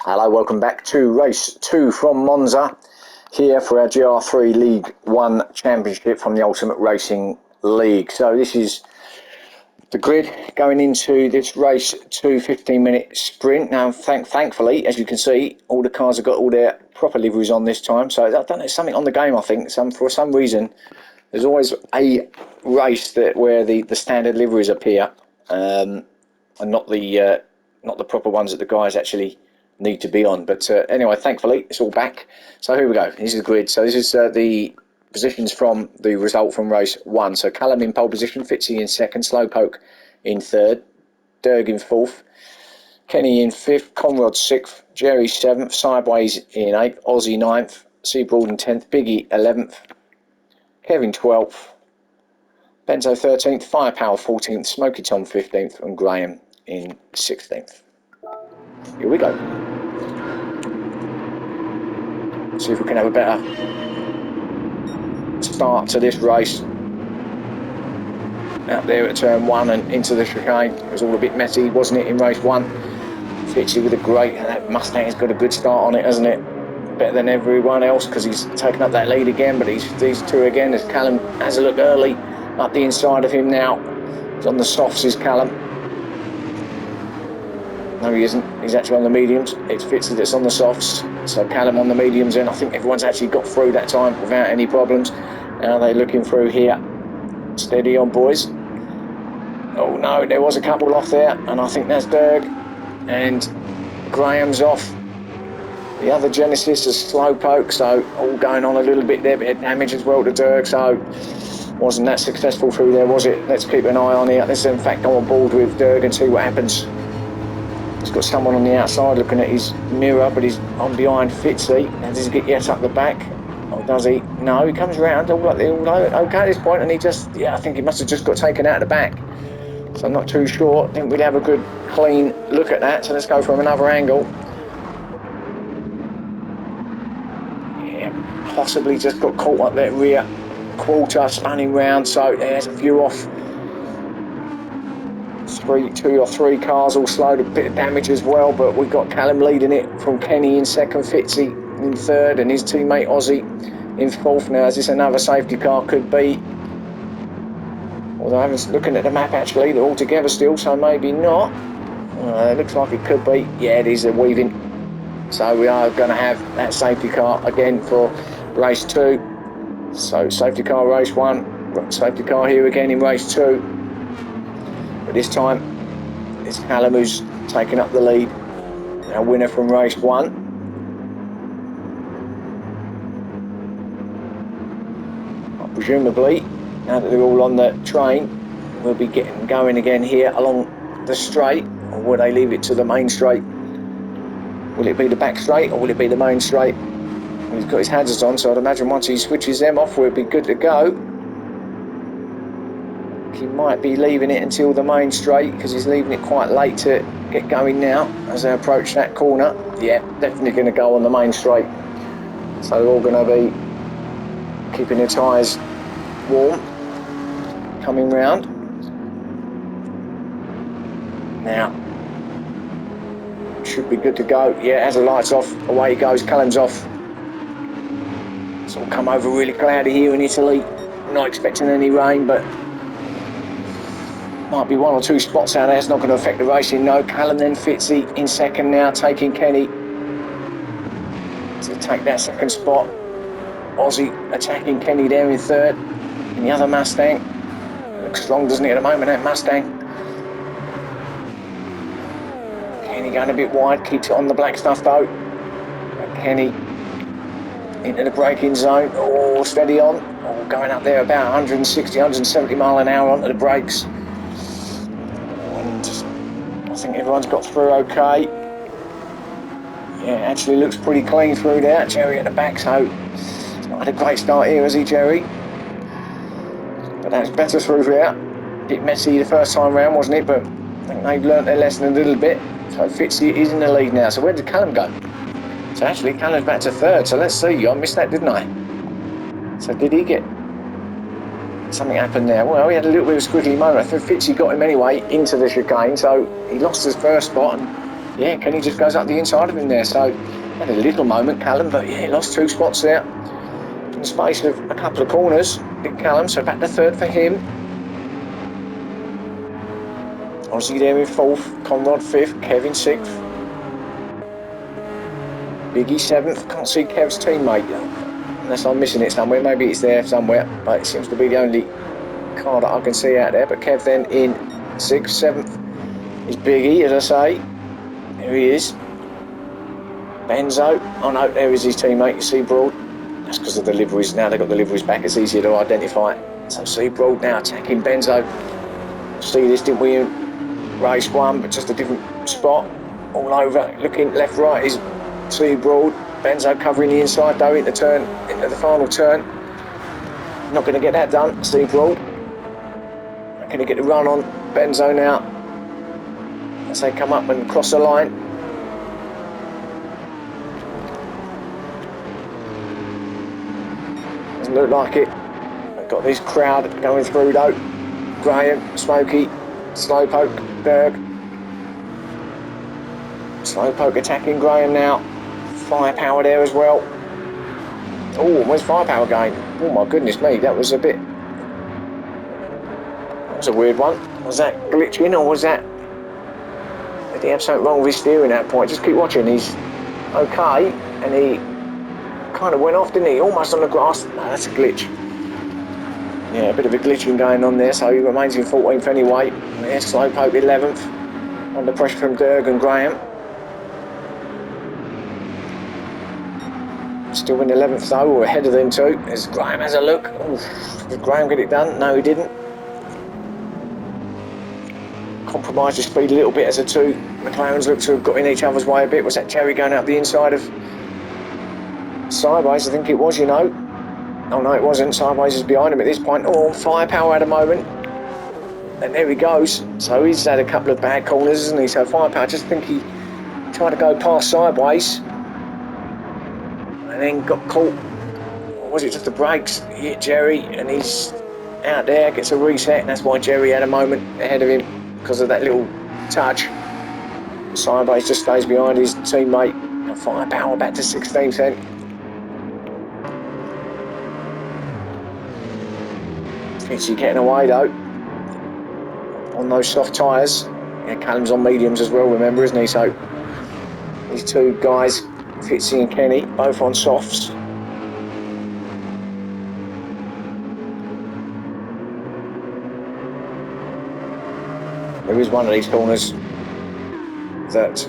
Hello, welcome back to race 2 from Monza, here for our GR3 League 1 Championship from the Ultimate Racing League. So this is the grid going into this race 2 15-minute sprint. Now thankfully, as you can see, all the cars have got all their proper liveries on this time. So I don't know, something on the game, I think. For some reason, there's always a race where the standard liveries appear, and not the proper ones that the guys actually need to be on. But anyway, thankfully it's all back. So here we go. This is the grid. So this is the positions from the result from race 1. So Callum in pole position, Fitzy in second, Slowpoke in third, Derg in fourth, Kenny in fifth, Conrad sixth, Jerry seventh, Sideways in eighth, Aussie ninth, Seabroad in 10th, Biggie 11th, Kevin 12th, Benzo 13th, Firepower 14th, Smoky Tom 15th, and Graham in 16th. Here we go. See if we can have a better start to this race. Out there at turn 1 and into the chicane. It was all a bit messy, wasn't it, in race 1? Fitzy with a great, and that Mustang's got a good start on it, hasn't it? Better than everyone else because he's taken up that lead again, but these two again, as Callum has a look early up the inside of him now. He's on the softs, is Callum. No, he isn't. He's actually on the mediums. It's Fitzy that's on the softs. So Callum on the mediums, and I think everyone's actually got through that time without any problems. Now they're looking through here. Steady on, boys. Oh no, there was a couple off there, and I think that's Derg. And Graham's off. The other Genesis is Slowpoke, so all going on a little bit there, bit of damage as well to Derg, so wasn't that successful through there, was it? Let's keep an eye on here. Let's in fact go on board with Derg and see what happens. He's got someone on the outside looking at his mirror, but he's on behind Fitzy. Now does he get yet up the back? Or does he? No, he comes around all like they're all okay at this point, and he just, I think he must have just got taken out of the back. So I'm not too sure. I think we'd have a good clean look at that. So let's go from another angle. Yeah, possibly just got caught up that rear quarter, spinning round. So there's a few off. 2 or 3 cars all slowed, a bit of damage as well, but we've got Callum leading it from Kenny in second, Fitzy in third, and his teammate Aussie in fourth. Now is this another safety car? Could be, although I was looking at the map actually, they're all together still, so maybe not. It looks like it could be. Yeah, it is, they're weaving, so we are going to have that safety car again for race 2. So safety car race 1, safety car here again in race 2. But this time, it's Callum who's taken up the lead. Our winner from race 1. Presumably, now that they're all on the train, we'll be getting going again here along the straight. Or will they leave it to the main straight? Will it be the back straight or will it be the main straight? He's got his hazards on, so I'd imagine once he switches them off, we'll be good to go. He might be leaving it until the main straight because he's leaving it quite late to get going now as they approach that corner. Yeah, definitely going to go on the main straight. So they're all going to be keeping their tyres warm coming round. Now, should be good to go. Yeah, as the lights off, away he goes. Callum's off. It's all come over really cloudy here in Italy. Not expecting any rain, but might be 1 or 2 spots out there. It's not going to affect the racing. No, Callum then Fitzy in second now, taking Kenny to take that second spot. Aussie attacking Kenny there in third. And the other Mustang looks strong, doesn't it, at the moment, that Mustang? Kenny going a bit wide, keeps it on the black stuff though. And Kenny into the braking zone. Oh, steady on. Oh, going up there about 160, 170 mile an hour onto the brakes. I think everyone's got through okay. Yeah, actually looks pretty clean through there. Jerry at the back, so he's not had a great start here, has he, Jerry? But that's better through there. Bit messy the first time round, wasn't it? But I think they've learnt their lesson a little bit. So Fitzy is in the lead now. So where did Callum go? So actually Callum's back to third. So let's see. I missed that, didn't I? So did he get something happened there? Well, he had a little bit of a squiggly moment. I think Fitzy got him anyway into the chicane, so he lost his first spot and yeah, Kenny just goes up the inside of him there. So had a little moment, Callum, but yeah, lost 2 spots there in the space of a couple of corners. Big Callum, so back to 3rd for him. Ozzy there in 4th, Conrad 5th, Kevin 6th. Biggie 7th, can't see Kev's teammate, unless I'm missing it somewhere. Maybe it's there somewhere, but it seems to be the only car that I can see out there. But Kev then in 6th, 7th is Biggie, as I say. There he is. Benzo. Oh no, there is his teammate, Seabroad. That's because of the liveries. Now they've got the liveries back, it's easier to identify. So Seabroad now attacking Benzo. See this, didn't we, in race 1, but just a different spot. All over, looking left, right is Seabroad. Benzo covering the inside though into the final turn. Not going to get that done, Seabroad. Not going to get the run on Benzo now as they come up and cross the line. Doesn't look like it. They've got this crowd going through though. Graham, Smokey, Slowpoke, Berg. Slowpoke attacking Graham now. Firepower there as well. Oh, where's Firepower going? Oh my goodness me, that was a bit... That was a weird one. Was that glitching or was that... Did he have something wrong with his steering at that point? Just keep watching, he's okay. And he kind of went off, didn't he? Almost on the grass. No, that's a glitch. Yeah, a bit of a glitching going on there, so he remains in 14th anyway. There's Slowpoke 11th. Under pressure from Derg and Graham. Still in 11th though, we're ahead of them too. As Graham has a look. Oof. Did Graham get it done? No, he didn't. Compromised his speed a little bit as the 2 McLarens look to have got in each other's way a bit. Was that Jerry going up the inside of Sideways? I think it was, you know. Oh no, it wasn't. Sideways is behind him at this point. Oh, Firepower at a moment. And there he goes. So he's had a couple of bad corners, hasn't he? So Firepower, I just think he tried to go past Sideways. And then got caught, or was it just the brakes? He hit Jerry and he's out there, gets a reset, and that's why Jerry had a moment ahead of him because of that little touch. Sideways just stays behind his teammate. And Firepower back to 16th. Fitzy getting away though on those soft tyres. Yeah, Callum's on mediums as well, remember, isn't he? So these 2 guys, Fitzy and Kenny, both on softs. There is one of these corners that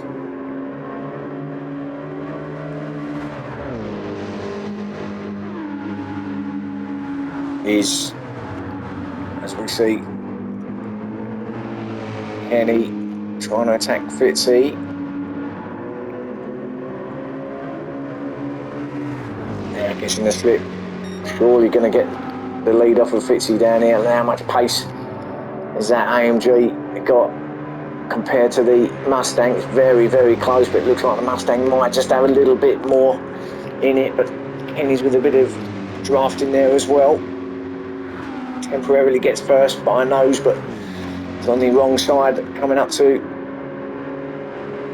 is, as we see, Kenny trying to attack Fitzy. Gets in the slip, surely going to get the lead off of Fitzy down here. How much pace has that AMG got compared to the Mustang? It's very, very close, but it looks like the Mustang might just have a little bit more in it. But Kenny's with a bit of draft in there as well. Temporarily gets first by a nose, but it's on the wrong side coming up to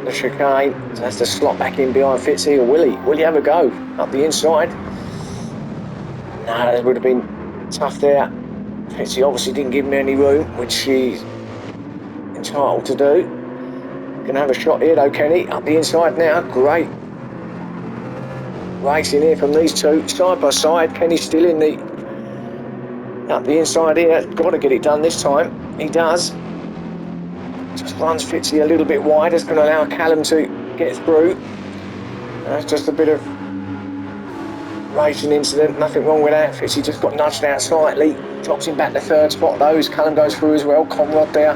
the chicane. So that's to slot back in behind Fitzy. Or will he have a go up the inside? No, that would have been tough there. Fitzy obviously didn't give him any room, which she's entitled to do. Gonna have a shot here though, Kenny. Up the inside now. Great racing here from these 2 side by side. Kenny's still in the up the inside here. Got to get it done this time. He does. Just runs Fitzy a little bit wide. That's going to allow Callum to get through. That's just a bit of racing incident, nothing wrong with that. Fitzy just got nudged out slightly, drops him back to 3rd spot though, as Callum goes through as well. Conrad there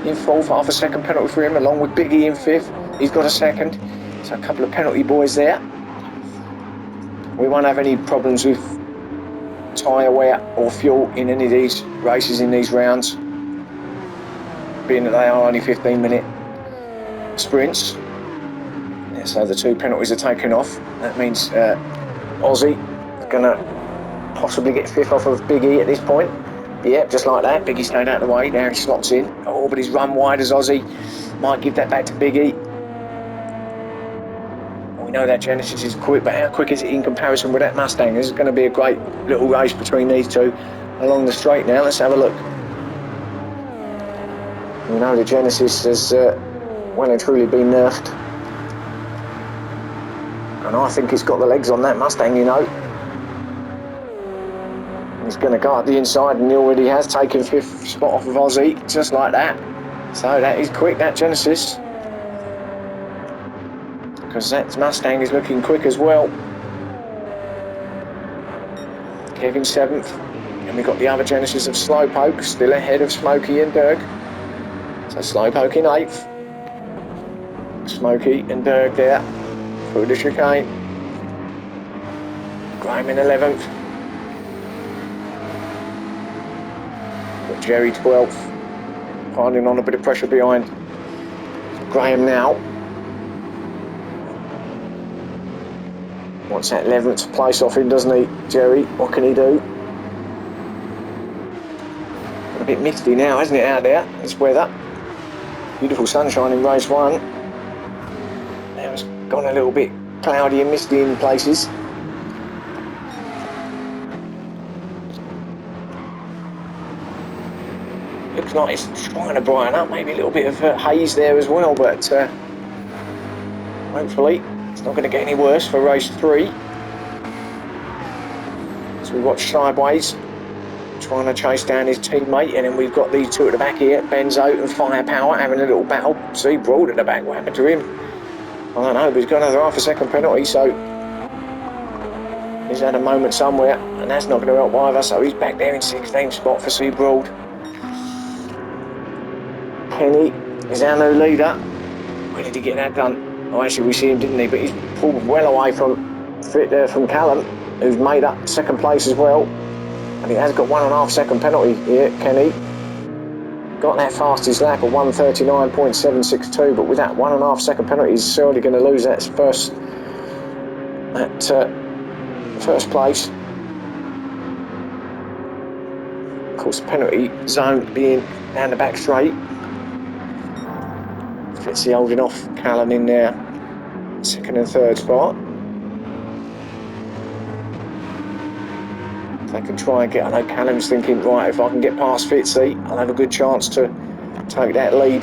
in 4th, half a second penalty for him, along with Biggie in 5th. He's got a 2nd, so a couple of penalty boys there. We won't have any problems with tyre wear or fuel in any of these races in these rounds, being that they are only 15-minute sprints. Yeah, so the 2 penalties are taken off. That means Aussie gonna possibly get 5th off of Biggie at this point. Yep, just like that. Biggie stayed out of the way. Now he slots in. Oh, but he's run wide as Aussie. Might give that back to Biggie. know that Genesis is quick, but how quick is it in comparison with that Mustang? This is going to be a great little race between these two along the straight now. Let's have a look. You know the Genesis has well and truly been nerfed. And I think it's got the legs on that Mustang, you know. He's going to go up the inside, and he already has taken 5th spot off of Aussie, just like that. So that is quick, that Genesis. Because that Mustang is looking quick as well. Kevin 7th. And we've got the other Genesis of Slowpoke, still ahead of Smokey and Dirk. So Slowpoke in 8th. Smokey and Dirk there through the chicane. Graham in 11th. Got Jerry 12th. Finding on a bit of pressure behind Graham now. Wants that 11th place off him, doesn't he, Jerry? What can he do? A bit misty now, isn't it, out there? This weather. Beautiful sunshine in race 1. Now it's gone a little bit cloudy and misty in places. Looks like it's trying to brighten up, maybe a little bit of haze there as well, but hopefully it's not going to get any worse for race 3. So we watch sideways, trying to chase down his teammate, and then we've got these two at the back here, Benzo and Firepower, having a little battle. See Broad at the back, what happened to him? I don't know, but he's got another half-a-second penalty, so he's had a moment somewhere, and that's not going to help either, so he's back there in 16th spot for C Broad. Kenny is our new leader. Where did he get that done? Oh, actually we see him, didn't he? But he's pulled well away from Callum, who's made up 2nd place as well. And he has got 1.5 second penalty here, Kenny. Got that fastest lap of 1:39.762, but with that 1.5 second penalty, he's surely going to lose that first place. Of course, the penalty zone being down the back straight. Fitzy holding off Callum in there, 2nd and 3rd spot. They can try and get, I know Callum's thinking, right, if I can get past Fitzy, I'll have a good chance to take that lead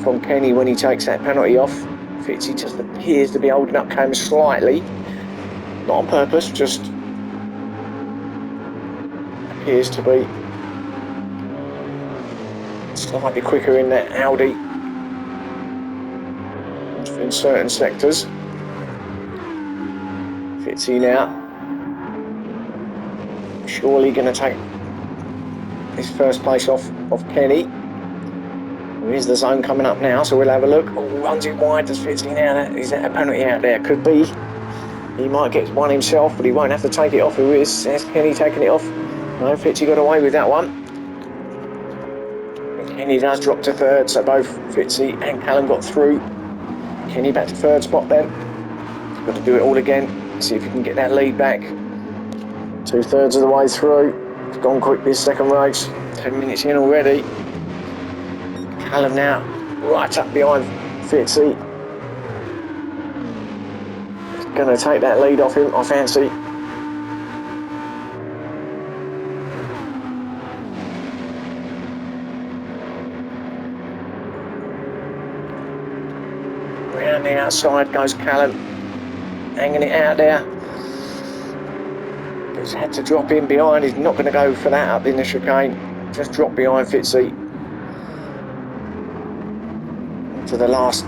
from Kenny when he takes that penalty off. Fitzy just appears to be holding up Callum slightly, not on purpose, just appears to be slightly quicker in that Audi in certain sectors. Fitzy now surely going to take his first place off Kenny. Here's the zone coming up now, so we'll have a look. Oh, runs it wide, does Fitzy now? Is that a penalty out there? Could be. He might get one himself, but he won't have to take it off. Who is? There's Kenny taking it off. No, Fitzy got away with that one. Kenny does drop to 3rd, so both Fitzy and Callum got through. Kenny back to 3rd spot then. Got to do it all again. See if he can get that lead back. 2/3 of the way through. It's gone quick this second race. 10 minutes in already. Callum now right up behind Fitzy. He's going to take that lead off him, I fancy. Round the outside goes Callum, hanging it out there. He's had to drop in behind. He's not going to go for that up in the chicane. Just drop behind Fitzy. To the last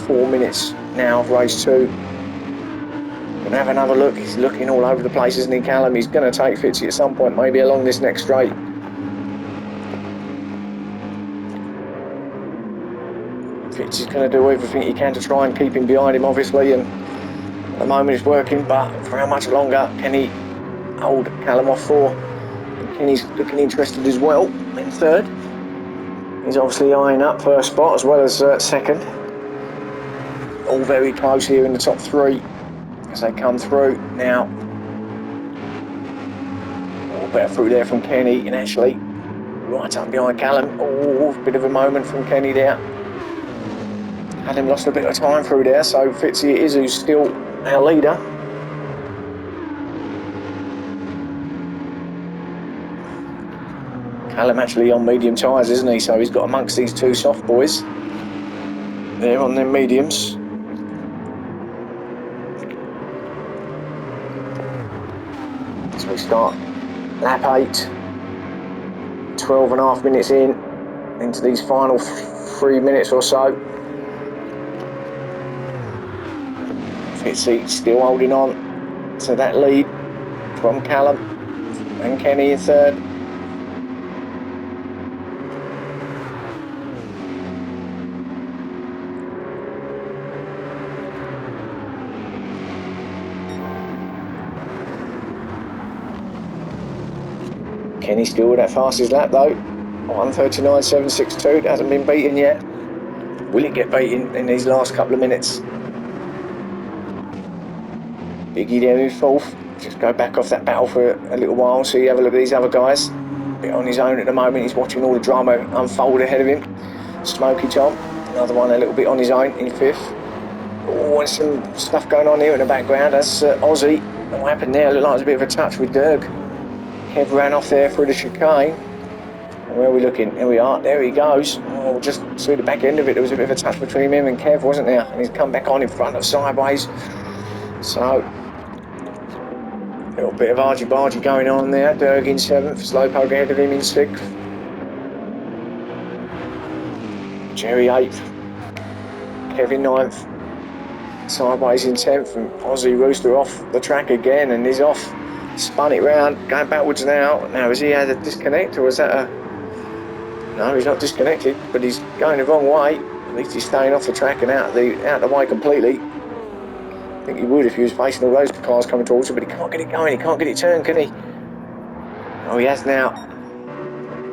4 minutes now of race 2. Gonna have another look. He's looking all over the place, isn't he, Callum? He's going to take Fitzy at some point, maybe along this next straight. Fitzy's going to do everything he can to try and keep him behind him, obviously, and at the moment it's working, but for how much longer can he hold Callum off for? And Kenny's looking interested as well in 3rd. He's obviously eyeing up 1st spot as well as 2nd. All very close here in the top 3 as they come through now. Oh, better through there from Kenny, and actually right up behind Callum. Oh, bit of a moment from Kenny there. Callum lost a bit of time through there, so Fitzy it is who's still our leader. Callum actually on medium tyres, isn't he? So he's got amongst these two soft boys. They're on them mediums. So we start lap 8. 12 and a half minutes into these final 3 minutes or so. Fitzy still holding on to that lead from Callum and Kenny in third. Kenny still with that fastest lap though. 1:39.762, hasn't been beaten yet. Will it get beaten in these last couple of minutes? Biggie there in fourth. Just go back off that battle for a little while so you have a look at these other guys. A bit on his own at the moment, he's watching all the drama unfold ahead of him. Smokey Tom, another one a little bit on his own in fifth. Oh, and some stuff going on here in the background. That's Aussie. What happened there? Looked like it was a bit of a touch with Dirk. Kev ran off there through the chicane. And where are we looking? There we are. There he goes. Oh, just through the back end of it, there was a bit of a touch between him and Kev, wasn't there? And he's come back on in front of Sideways. So, a little bit of argy-bargy going on there. Dirk in 7th. Slowpoke ahead of him in 6th. Jerry 8th. Kevin 9th. Sideways in 10th. And Aussie Rooster off the track again. And he's off. Spun it round. Going backwards now. Now, has he had a disconnect or was that a... No, he's not disconnected, but he's going the wrong way. At least he's staying off the track and out the way completely. I think he would if he was facing all those cars coming towards him, but he can't get it going. He can't get it turned, can he? Oh, he has now.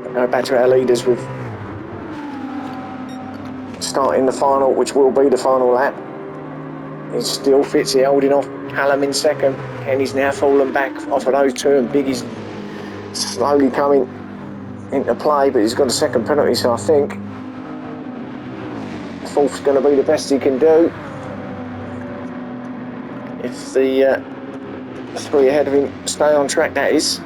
We'll go back to our leaders with starting the final, which will be the final lap. He's still Fitzy holding off Callum in 2nd. Kenny's now fallen back off of those two, and Biggie's slowly coming into play, but he's got a 2nd penalty, so I think 4th's going to be the best he can do. If the 3 ahead of him stay on track, that is.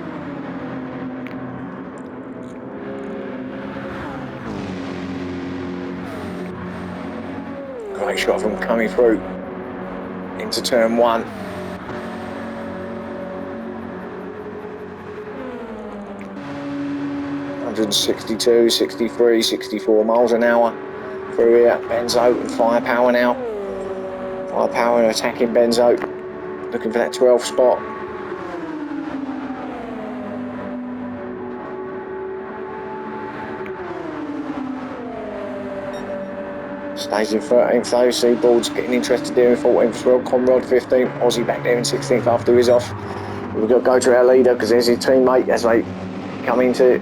Great shot of him coming through into turn 1. (162, 63, 64 miles an hour through here. Benzo and Firepower now. Firepower attacking Benzo, looking for that 12th spot. Stays in 13th though. Seaboard's getting interested there in 14th as well. Conrad 15th. Aussie back there in 16th after he's off. We've got to go to our leader because there's his teammate as they come into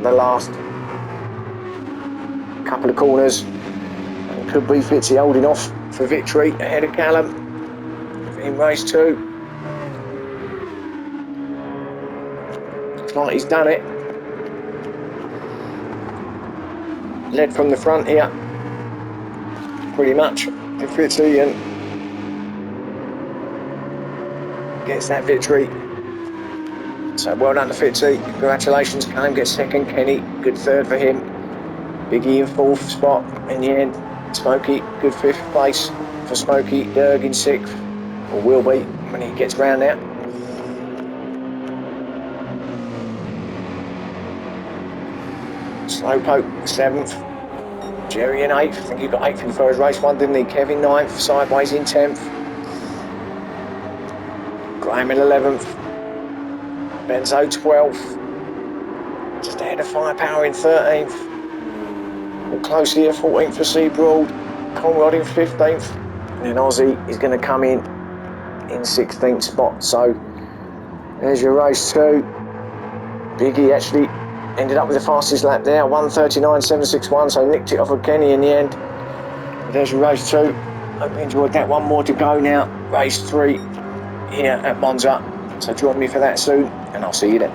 the last couple of corners. And could be Fitzy holding off for victory ahead of Callum in race 2. Looks like he's done it. Led from the front here, pretty much. If Fitzy and gets that victory. So well done to Fitzy. Congratulations. Callum gets 2nd. Kenny, good 3rd for him. Biggie in 4th spot in the end. Smokey, good 5th place for Smokey. Derg in 6th, or will be when he gets round there. Slowpoke 7th. Jerry in 8th. I think he got 8th in the first race one, didn't he? Kevin 9th. Sideways in 10th. Graham in 11th. Benzo 12th. Just ahead of Firepower in 13th. And close here, 14th for Seabroad. Conrad in 15th. And then Aussie is going to come in 16th spot. So there's your race 2. Biggie actually ended up with the fastest lap there, 1:39.761, so nicked it off of Kenny in the end. But there's your race 2. Hope you enjoyed that. One more to go now. Race 3 here at Monza. So join me for that soon, and I'll see you then.